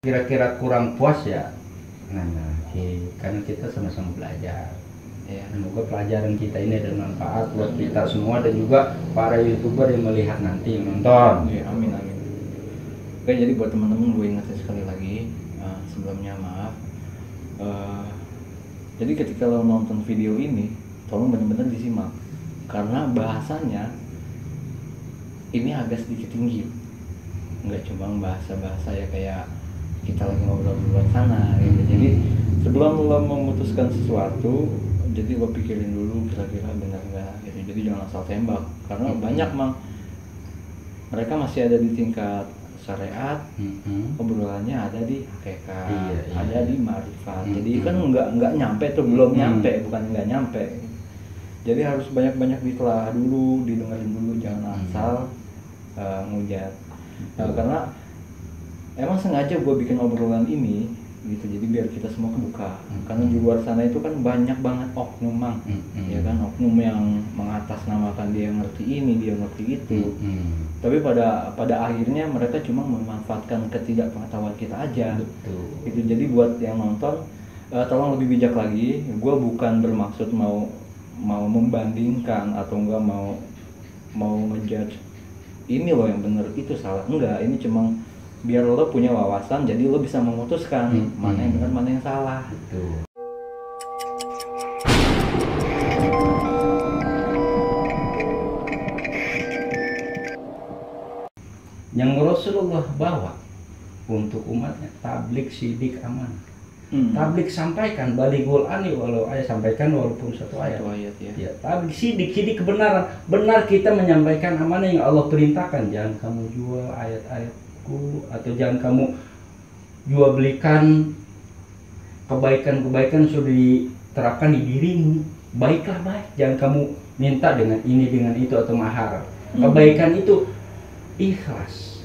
kira-kira kurang puas ya, nah, karena kita sama-sama belajar ya, semoga pelajaran kita ini ada manfaat buat kita semua dan juga para YouTuber yang melihat nanti, yang nonton ya, amin amin. Oke, jadi buat teman-teman gue ingetin sekali lagi, sebelumnya maaf, jadi ketika lo nonton video ini tolong benar-benar disimak karena bahasanya ini agak sedikit tinggi, nggak cuma bahasa-bahasa ya kayak kita lagi ngobrol di luar sana gitu. Jadi sebelum lo memutuskan sesuatu, jadi lo pikirin dulu kira-kira benar nggak gitu. Jadi jangan asal tembak karena banyak mereka masih ada di tingkat syariat, obrolannya ada di hakikat, ada di ma'rifat. Jadi kan nggak nyampe tuh, belum nyampe, bukan nggak nyampe. Jadi harus banyak-banyak ditelaah dulu, didengerin dulu, jangan asal ngujat. Karena emang sengaja gue bikin obrolan ini gitu, jadi biar kita semua kebuka. Karena di luar sana itu kan banyak banget oknum ya kan, oknum yang mengatasnamakan dia ngerti ini, dia ngerti itu. Tapi pada akhirnya mereka cuma memanfaatkan ketidakpengetahuan kita aja. Gitu. Jadi buat yang nonton, tolong lebih bijak lagi. Gue bukan bermaksud mau membandingkan atau enggak mau ngejudge ini loh yang bener itu salah, enggak. Ini cuma biar lo punya wawasan, jadi lo bisa memutuskan mana yang benar mana yang salah. Yang Rasulullah bawa untuk umatnya, tablik sidik amanah. Tablik sampaikan, balighul ani walau ayat, sampaikan walaupun satu ayat ya. Tablik sidik kebenaran, benar kita menyampaikan amanah yang Allah perintahkan. Jangan kamu jual ayat-ayatku, atau jangan kamu jual belikan kebaikan-kebaikan sudah diterapkan di dirimu. Baiklah baik, jangan kamu minta dengan ini dengan itu atau mahar. Kebaikan itu ikhlas.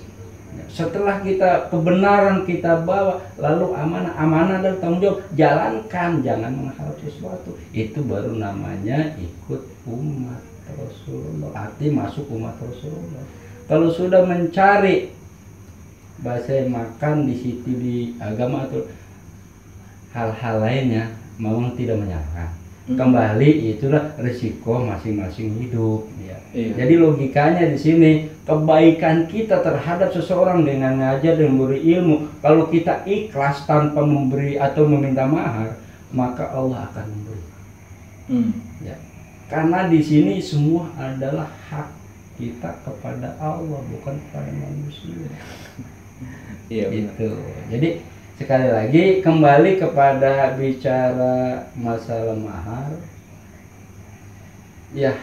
Setelah kita kebenaran kita bawa, lalu amanah dan tanggung jawab, jalankan, jangan mengharap sesuatu. Itu baru namanya ikut umat Rasulullah, arti masuk umat Rasulullah. Kalau sudah mencari bahasa makan di situ di agama atau hal-hal lainnya, memang tidak menyalahkan. Kembali itulah risiko masing-masing hidup ya. Jadi logikanya di sini, kebaikan kita terhadap seseorang dengan ngajar dan memberi ilmu, kalau kita ikhlas tanpa memberi atau meminta mahar, maka Allah akan memberi. Ya. Karena di sini semua adalah hak kita kepada Allah, bukan kepada manusia. Iya, itu. Jadi sekali lagi kembali kepada bicara masalah mahar, ya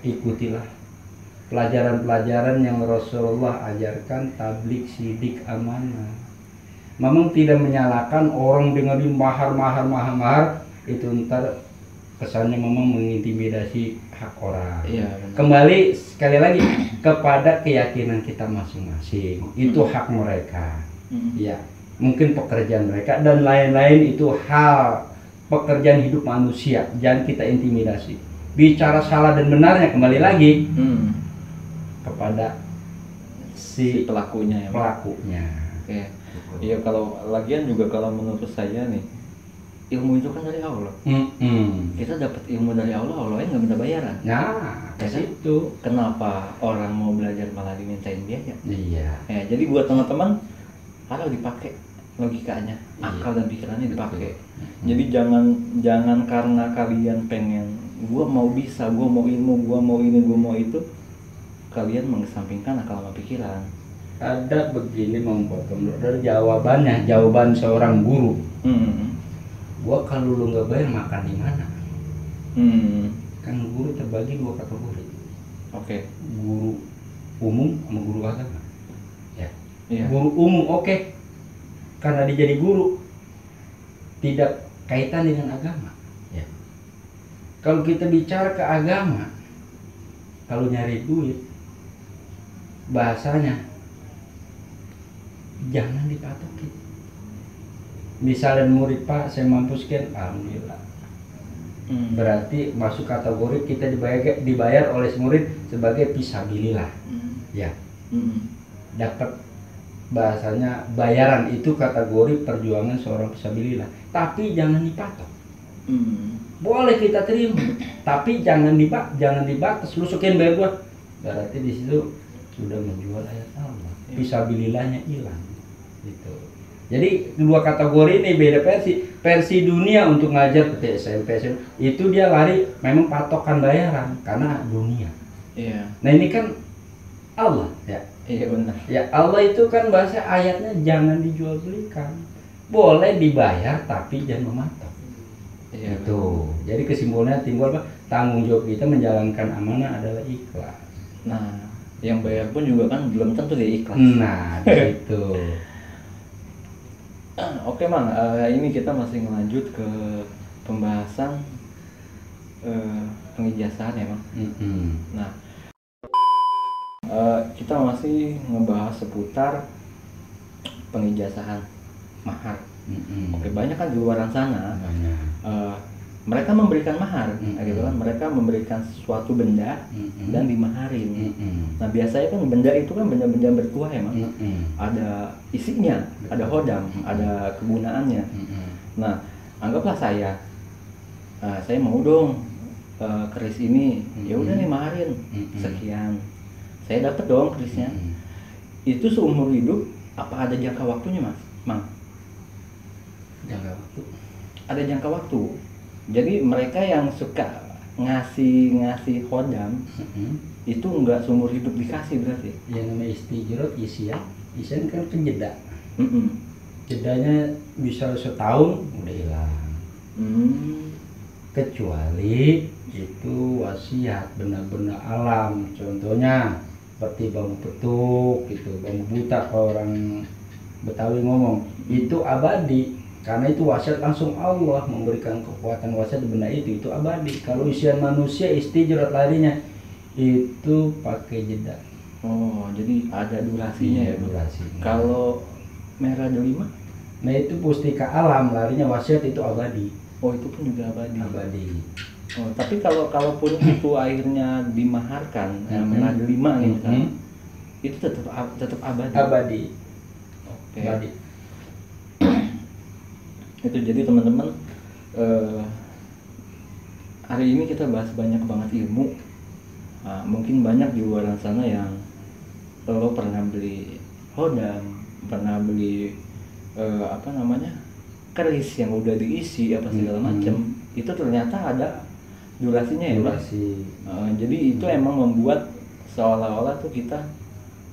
ikutilah pelajaran-pelajaran yang Rasulullah ajarkan, tablik sidik amanah. Memang tidak menyalahkan orang dengerin mahar itu, ntar kesannya memang mengintimidasi hak orang. Kembali sekali lagi kepada keyakinan kita masing-masing, itu hak mereka. Ya, mungkin pekerjaan mereka dan lain-lain, itu hal pekerjaan hidup manusia, jangan kita intimidasi. Bicara salah dan benarnya kembali lagi kepada si pelakunya. Oke. Iya, kalau lagian juga kalau menurut saya nih, ilmu itu kan dari Allah. Kita dapat ilmu dari Allah, Allahnya nggak minta bayaran. Nah, ke situ. Kenapa orang mau belajar malah dimintain biaya? Iya. Ya, jadi buat teman-teman, kalau dipakai logikanya, akal dan pikirannya dipakai. Jadi jangan karena kalian pengen, gua mau bisa, gua mau ilmu, gua mau ini, gua mau itu, kalian mengesampingkan akal sama pikiran. Ada begini memotong dari jawaban seorang guru. Gua kalau lu nggak bayar makan di mana? Kan guru terbagi dua kategori. Guru umum sama guru agama. Ya. Guru umum karena dia jadi guru tidak kaitan dengan agama. Ya. Kalau kita bicara ke agama, kalau nyari duit, bahasanya jangan dipatokin. Misalnya murid, Pak saya mampu sekian, alhamdulillah. Berarti masuk kategori kita dibayar oleh murid sebagai fisabilillah. Ya. Dapat bahasanya bayaran itu kategori perjuangan seorang fisabilillah, tapi jangan dipatok. Boleh kita terima, tapi jangan dibatas. Lu sekian bayar gua, berarti di situ sudah menjual ayat Allah. Fisabilillahnya hilang. Gitu. Jadi dua kategori ini beda versi. Versi dunia untuk ngajar seperti SMP itu dia lari memang patokan bayaran karena dunia. Iya. Nah ini kan Allah ya. Iya benar. Ya Allah itu kan bahasa ayatnya jangan dijual belikan. Boleh dibayar tapi jangan mematok. Iya. Itu. Jadi kesimpulannya timbul apa? Tanggung jawab kita menjalankan amanah adalah ikhlas. Nah, yang bayar pun juga kan belum tentu dia ikhlas. Nah, gitu. Oke Mang, ini kita masih lanjut ke pembahasan pengijazaan ya Mang. Nah, kita masih ngebahas seputar pengijazaan mahar. Oke, banyak kan di luar sana. Mereka memberikan mahar, gitu kan? Mereka memberikan suatu benda dan dimaharin. Nah biasanya kan benda itu kan benda-benda bertuah ya Mang. Ada isinya, ada hodam, ada kegunaannya. Nah anggaplah saya mau dong keris ini, ya udah nih maharin sekian, saya dapat dong kerisnya. Itu seumur hidup apa ada jangka waktunya Mas? Mang? Jangka waktu. Ada jangka waktu. Jadi mereka yang suka ngasih hodam itu enggak seumur hidup dikasih berarti. Yang namanya istijrot isian kan jeda. Jedanya bisa setahun udah hilang. Kecuali itu wasiat benda-benda alam, contohnya seperti bambu petuk gitu, bambu buta kalau orang Betawi ngomong itu abadi. Karena itu wasiat langsung Allah memberikan kekuatan wasiat benda itu abadi. Kalau isian manusia istijrat larinya itu pakai jeda. Oh, jadi ada durasinya ya, durasi. Kalau merah delima? Nah itu pustika alam larinya wasiat itu abadi. Oh, itu pun juga abadi. Abadi. Oh, tapi kalaupun itu akhirnya dimaharkan, merah delima gitu kan, itu tetap abadi. Abadi. Oke. Abadi. Itu jadi teman-teman, hari ini kita bahas banyak banget ilmu. Mungkin banyak di luar sana yang lo pernah beli hodam, pernah beli keris yang udah diisi apa segala macam, itu ternyata ada durasinya ya durasi. Jadi itu emang membuat seolah-olah tuh kita,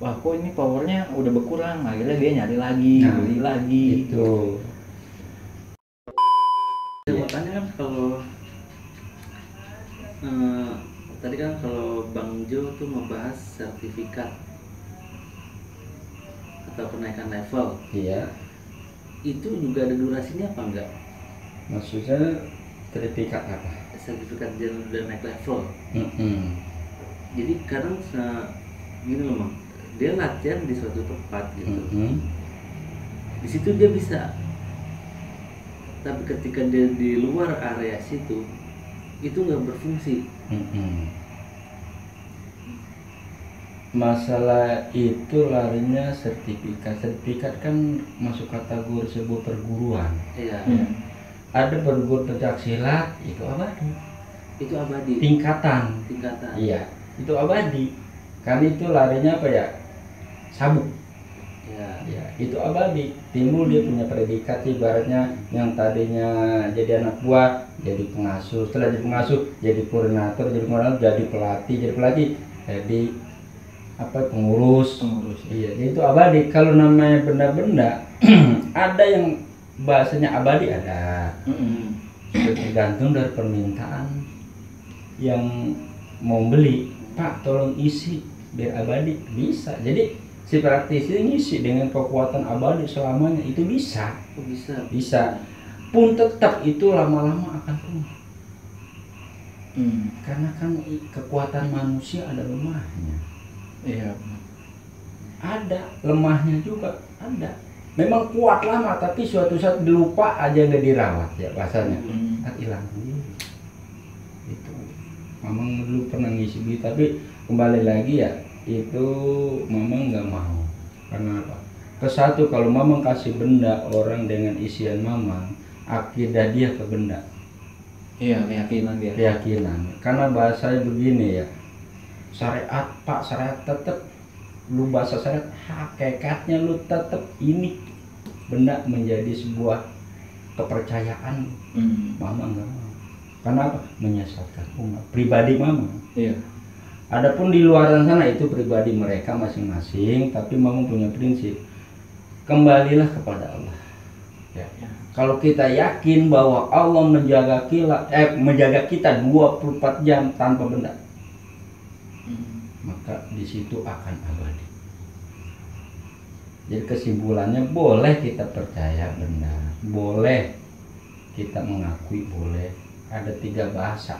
wah kok ini powernya udah berkurang, akhirnya dia nyari lagi, beli lagi. Itu. Saya mau tanya kan kalau tadi kan kalau Bang Jo tuh membahas sertifikat atau kenaikan level. Iya. Itu juga ada durasinya apa enggak? Maksudnya sertifikat apa? Sertifikat dia udah naik level. Jadi kadang gini loh Bang, dia latihan di suatu tempat gitu. Di situ dia bisa. Tapi ketika dia di luar area situ itu nggak berfungsi. Masalah itu larinya sertifikat kan masuk kategori sebuah perguruan. Iya. Ada perguruan pencak silat itu abadi. Itu abadi. Tingkatan. Iya, itu abadi. Kan itu larinya apa ya? Sabuk. Ya, itu abadi. Timbul dia punya predikat ibaratnya yang tadinya jadi anak buah, jadi pengasuh, setelah jadi pengasuh, jadi koordinator, jadi pelatih, jadi pengurus. Iya, jadi itu abadi. Kalau namanya benda-benda ada yang bahasanya abadi ada. Tergantung dari permintaan yang mau beli. Pak, tolong isi biar abadi, bisa. Jadi si praktisi ngisi dengan kekuatan abadi selamanya itu bisa. Bisa. Pun tetap itu lama-lama akan punah. Karena kan kekuatan manusia ada lemahnya. Iya. Ada lemahnya juga ada. Memang kuat lama tapi suatu saat dilupa aja nggak dirawat ya bahasanya. Hilang sendiri. Itu. Memang dulu pernah ngisi tapi kembali lagi ya. Itu Mama nggak mau. Karena apa? ke satu. Kalau mamang kasih benda orang dengan isian mamang, akidah dia ke benda. Iya, keyakinan dia. Keyakinan. Karena bahasanya begini ya, syariat pak, syariat tetap, lu bahasa syariat, hakikatnya lu tetap ini benda menjadi sebuah kepercayaan. Mama enggak mau. Kenapa? Menyesatkan umat pribadi mama. Iya. Adapun di luar sana itu pribadi mereka masing-masing, tapi mama punya prinsip, kembalilah kepada Allah. Ya. Kalau kita yakin bahwa Allah menjaga kita 24 jam tanpa benda, maka di situ akan abadi. Jadi kesimpulannya, boleh kita percaya benda, boleh kita mengakui, boleh. Ada 3 bahasa.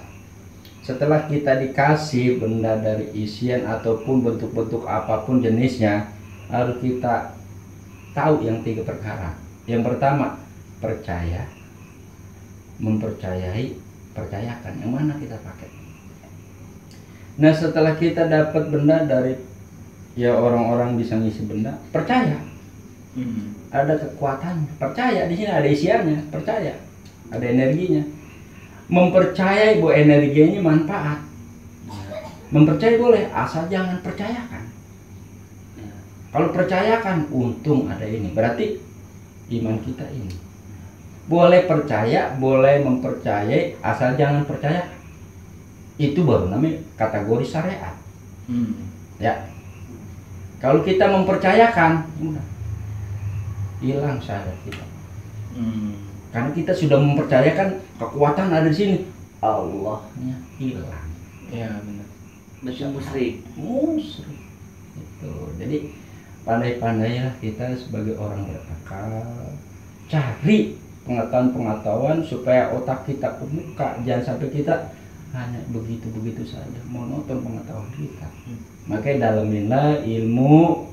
Setelah kita dikasih benda dari isian ataupun bentuk-bentuk apapun jenisnya, harus kita tahu yang 3 perkara. Yang pertama, percaya, mempercayai, percayakan. Yang mana kita pakai? Nah, setelah kita dapat benda dari ya orang-orang bisa ngisi benda, percaya. Ada kekuatannya, percaya. Di sini ada isiannya, percaya. Ada energinya. Mempercayai bahwa energinya manfaat. Mempercayai boleh, asal jangan percayakan. Kalau percayakan, untung ada ini, berarti iman kita ini. Boleh percaya, boleh mempercayai, asal jangan percaya. Itu baru namanya kategori syariat. Ya. Kalau kita mempercayakan, hilang syahadat kita. Karena kita sudah mempercayakan kekuatan ada di sini, Allahnya hilang. Iya benar. Macam musyrik. Musyrik. Itu. Jadi pandai-pandailah kita sebagai orang berakal, cari pengetahuan-pengetahuan supaya otak kita kebuka. Jangan sampai kita hanya begitu-begitu saja, monoton pengetahuan kita. Makanya dalaminlah ilmu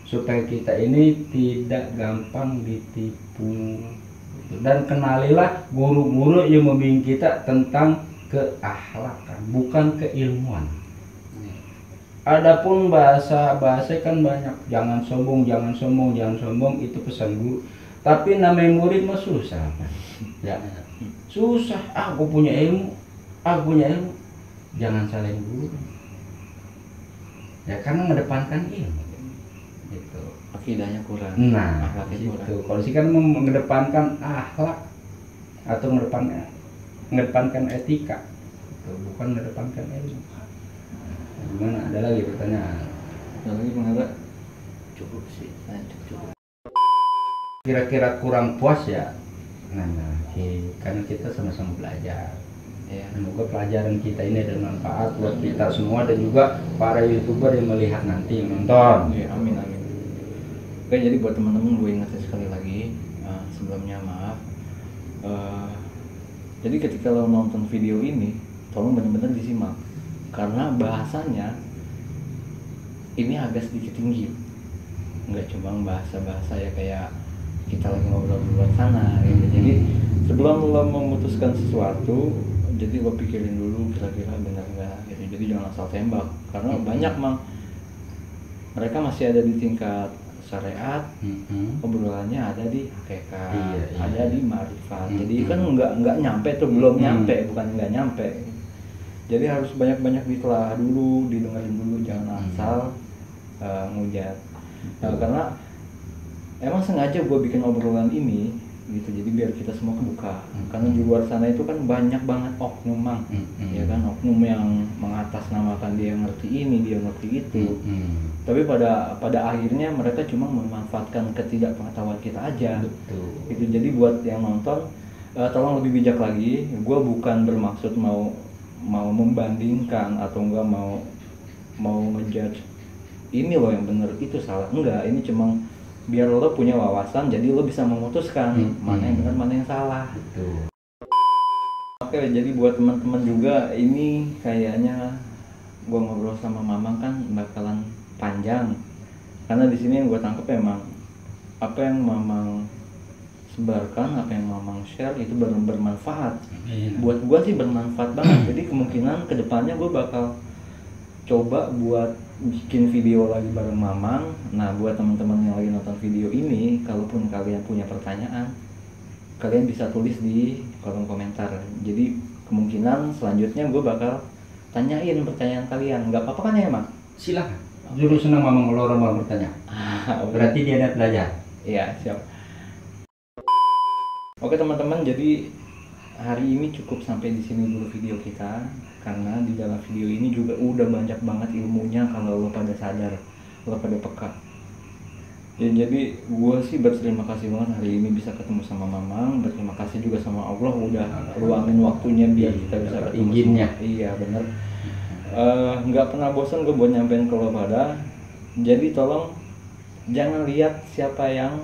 supaya kita ini tidak gampang ditipu. Dan kenalilah guru-guru yang membimbing kita tentang keakhlakan, bukan keilmuan. Adapun bahasa kan banyak, jangan sombong, jangan sombong, jangan sombong, itu pesan guru. Tapi namanya murid mah susah, ya susah. Aku punya ilmu, jangan salahin guru. Ya karena mengedepankan ilmu. Gitu. Akidahnya kurang. Nah, gitu. Kalau sih kan mengedepankan akhlak atau mengedepankan etika, gitu. Bukan mengedepankan ilmu. Gimana? Ada lagi pertanyaan? Ada lagi pengaruh? Cukup sih, cukup. Kira-kira kurang puas ya? Nah, karena kita sama-sama belajar. Ya, semoga pelajaran kita ini ada manfaat buat kita semua dan juga para YouTuber yang melihat nanti, yang nonton. Ya, amin. Oke, jadi buat teman-teman gue ingetin sekali lagi, sebelumnya maaf. Jadi ketika lo nonton video ini, tolong benar-benar disimak, karena bahasanya ini agak sedikit tinggi. Nggak cuma bahasa-bahasa ya kayak kita lagi ngobrol di luar sana gitu. Jadi sebelum lo memutuskan sesuatu, jadi lo pikirin dulu kira-kira benar nggak gitu. Jadi jangan asal tembak, karena banyak mereka masih ada di tingkat syariat, obrolannya ada di hakikat, ada di marifat. Jadi kan nggak nyampe tuh, belum nyampe, bukan nggak nyampe. Jadi harus banyak-banyak ditelaah dulu, didengarin dulu, jangan asal ngujat. Karena emang sengaja gue bikin obrolan ini gitu, jadi biar kita semua kebuka. Karena di luar sana itu kan banyak banget oknum, ya kan, oknum yang mengatasnamakan dia ngerti ini, dia ngerti itu. Tapi pada akhirnya mereka cuma memanfaatkan ketidakpengetahuan kita aja. Gitu. Jadi buat yang nonton, tolong lebih bijak lagi. Gue bukan bermaksud mau membandingkan atau enggak mau ngejudge ini loh yang bener itu salah, enggak. Ini cuma biar lo punya wawasan, jadi lo bisa memutuskan mana yang benar, mana yang salah. Oke, jadi buat teman-teman juga, ini kayaknya gue ngobrol sama Mamang kan bakalan panjang, karena di sini yang gue tangkap emang apa yang Mamang sebarkan, apa yang Mamang share itu bermanfaat. Buat gue sih bermanfaat banget. Jadi kemungkinan kedepannya gue bakal coba buat bikin video lagi bareng Mamang. Nah, buat teman-teman yang lagi nonton video ini, kalaupun kalian punya pertanyaan, kalian bisa tulis di kolom komentar. Jadi kemungkinan selanjutnya gue bakal tanyain pertanyaan kalian. Nggak apa-apa kan ya, Mak? Silakan. Juru senang Mamang kalau orang mau bertanya. Berarti dia ada belajar. Iya, siap. Oke teman-teman, jadi hari ini cukup sampai di sini dulu video kita, karena di dalam video ini juga udah banyak banget ilmunya kalau lo pada sadar, lo pada peka. Ya, jadi gue sih berterima kasih banget hari ini bisa ketemu sama Mamang. Berterima kasih juga sama Allah udah luangin waktunya biar kita bisa ketemu. Izinnya. Iya bener. Nggak pernah bosan gue buat nyampein ke lo pada. Jadi tolong jangan lihat siapa yang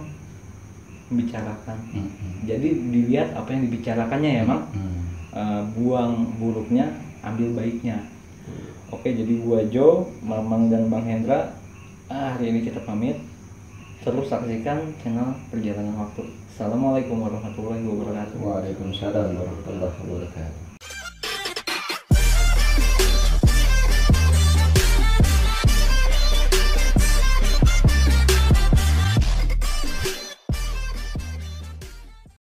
membicarakan. Jadi dilihat apa yang dibicarakannya ya, Mang. Buang buruknya, ambil baiknya. Oke, jadi gua Jo, Mamang dan Bang Hendra. Hari ini kita pamit. Terus saksikan channel Perjalanan Waktu. Assalamualaikum warahmatullahi wabarakatuh. Waalaikumsalam warahmatullahi wabarakatuh.